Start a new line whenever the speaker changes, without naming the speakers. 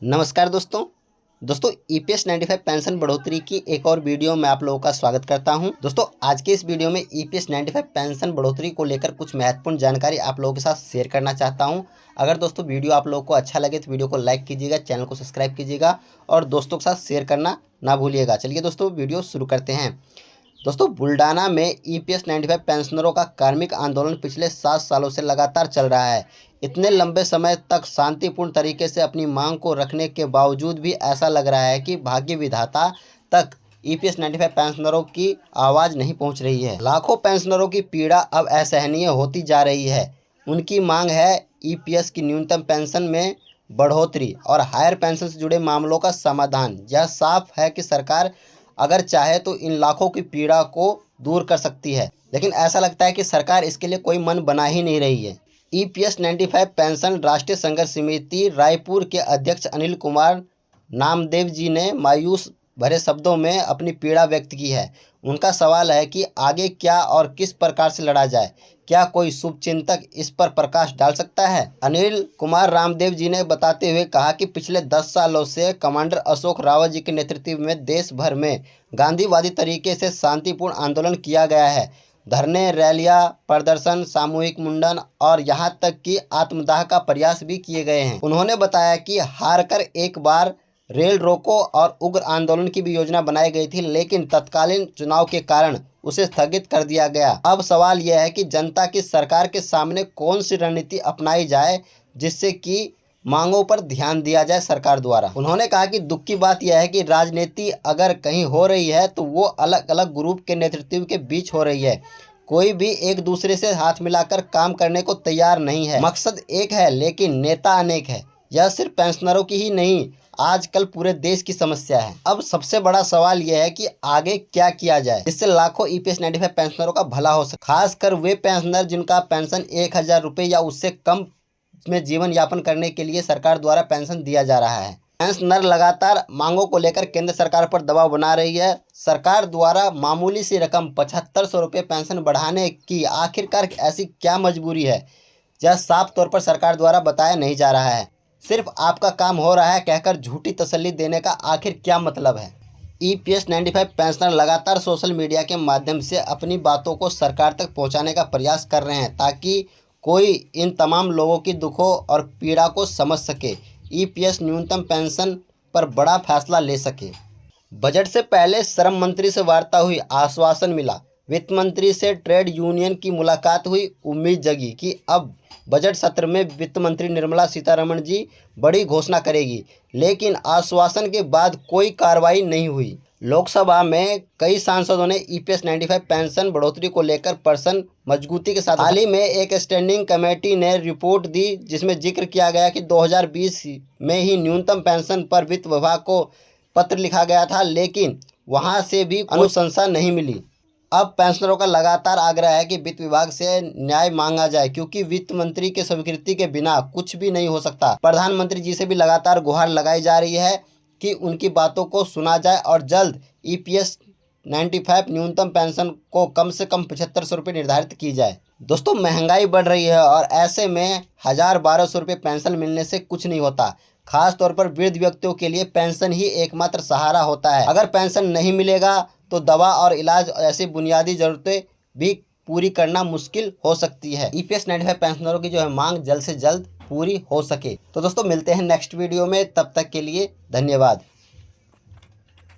नमस्कार दोस्तों EPS 95 pension बढ़ोतरी की एक और वीडियो में आप लोगों का स्वागत करता हूं। दोस्तों आज के इस वीडियो में ईपीएस 95 पेंशन बढ़ोतरी को लेकर कुछ महत्वपूर्ण जानकारी आप लोगों के साथ शेयर करना चाहता हूं। अगर दोस्तों वीडियो आप लोगों को अच्छा लगे तो वीडियो को लाइक कीजिएगा, चैनल को सब्सक्राइब कीजिएगा और दोस्तों के साथ शेयर करना ना भूलिएगा। चलिए दोस्तों वीडियो शुरू करते हैं। दोस्तों बुल्डाना में ईपीएस 95 पेंशनरों का कार्मिक आंदोलन पिछले 7 सालों से लगातार चल रहा है। इतने लंबे समय तक शांतिपूर्ण तरीके से अपनी मांग को रखने के बावजूद भी ऐसा लग रहा है कि भाग्य विधाता तक ईपीएस 95 पेंशनरों की आवाज़ नहीं पहुंच रही है। लाखों पेंशनरों की पीड़ा अब असहनीय होती जा रही है। उनकी मांग है ईपीएस की न्यूनतम पेंशन में बढ़ोतरी और हायर पेंशन से जुड़े मामलों का समाधान। यह साफ है कि सरकार अगर चाहे तो इन लाखों की पीड़ा को दूर कर सकती है, लेकिन ऐसा लगता है कि सरकार इसके लिए कोई मन बना ही नहीं रही है। ईपीएस 95 पेंशन राष्ट्रीय संघर्ष समिति रायपुर के अध्यक्ष अनिल कुमार नामदेव जी ने मायूस भरे शब्दों में अपनी पीड़ा व्यक्त की है। उनका सवाल है कि आगे क्या और किस प्रकार से लड़ा जाए। क्या कोई शुभचिंतक इस पर प्रकाश डाल सकता है? अनिल कुमार रामदेव जी ने बताते हुए कहा कि पिछले 10 सालों से कमांडर अशोक रावत जी के नेतृत्व में देश भर में गांधीवादी तरीके से शांतिपूर्ण आंदोलन किया गया है। धरने, रैलियां, प्रदर्शन, सामूहिक मुंडन और यहां तक कि आत्मदाह का प्रयास भी किए गए हैं। उन्होंने बताया कि हारकर एक बार रेल रोको और उग्र आंदोलन की भी योजना बनाई गई थी, लेकिन तत्कालीन चुनाव के कारण उसे स्थगित कर दिया गया। अब सवाल यह है कि जनता की सरकार के सामने कौन सी रणनीति अपनाई जाए जिससे कि मांगों पर ध्यान दिया जाए सरकार द्वारा। उन्होंने कहा कि दुख की बात यह है कि राजनीति अगर कहीं हो रही है तो वो अलग अलग ग्रुप के नेतृत्व के बीच हो रही है। कोई भी एक दूसरे से हाथ मिलाकर काम करने को तैयार नहीं है। मकसद एक है लेकिन नेता अनेक है। यह सिर्फ पेंशनरों की ही नहीं, आजकल पूरे देश की समस्या है। अब सबसे बड़ा सवाल यह है कि आगे क्या किया जाए जिससे लाखों ईपीएस 95 पेंशनरों का भला हो सके। खासकर वे पेंशनर जिनका पेंशन 1000 रुपये या उससे कम में जीवन यापन करने के लिए सरकार द्वारा पेंशन दिया जा रहा है। पेंशनर लगातार मांगों को लेकर केंद्र सरकार पर दबाव बना रही है। सरकार द्वारा मामूली सी रकम 7500 रुपये पेंशन बढ़ाने की आखिरकार ऐसी क्या मजबूरी है, यह साफ तौर पर सरकार द्वारा बताया नहीं जा रहा है। सिर्फ आपका काम हो रहा है कहकर झूठी तसल्ली देने का आखिर क्या मतलब है? ईपीएस 95 पेंशनर लगातार सोशल मीडिया के माध्यम से अपनी बातों को सरकार तक पहुंचाने का प्रयास कर रहे हैं ताकि कोई इन तमाम लोगों की दुखों और पीड़ा को समझ सके, ईपीएस न्यूनतम पेंशन पर बड़ा फैसला ले सके। बजट से पहले श्रम मंत्री से वार्ता हुई, आश्वासन मिला। वित्त मंत्री से ट्रेड यूनियन की मुलाकात हुई, उम्मीद जगी कि अब बजट सत्र में वित्त मंत्री निर्मला सीतारमण जी बड़ी घोषणा करेगी, लेकिन आश्वासन के बाद कोई कार्रवाई नहीं हुई। लोकसभा में कई सांसदों ने ईपीएस 95 पेंशन बढ़ोतरी को लेकर प्रश्न मजबूती के साथ हाल ही में एक स्टैंडिंग कमेटी ने रिपोर्ट दी जिसमें जिक्र किया गया कि 2020 में ही न्यूनतम पेंशन पर वित्त विभाग को पत्र लिखा गया था, लेकिन वहां से भी अनुशंसा नहीं मिली। अब पेंशनरों का लगातार आग्रह है कि वित्त विभाग से न्याय मांगा जाए क्योंकि वित्त मंत्री के स्वीकृति के बिना कुछ भी नहीं हो सकता। प्रधानमंत्री जी से भी लगातार गुहार लगाई जा रही है कि उनकी बातों को सुना जाए और जल्द ईपीएस 95 न्यूनतम पेंशन को कम से कम 7500 रुपये निर्धारित की जाए। दोस्तों महंगाई बढ़ रही है और ऐसे में 1000-1200 रुपये पेंशन मिलने से कुछ नहीं होता। खास तौर पर वृद्ध व्यक्तियों के लिए पेंशन ही एकमात्र सहारा होता है। अगर पेंशन नहीं मिलेगा तो दवा और इलाज ऐसी बुनियादी जरूरतें भी पूरी करना मुश्किल हो सकती है। ईपीएस 95 पेंशनरों की जो है मांग जल्द से जल्द पूरी हो सके। तो दोस्तों मिलते हैं नेक्स्ट वीडियो में, तब तक के लिए धन्यवाद।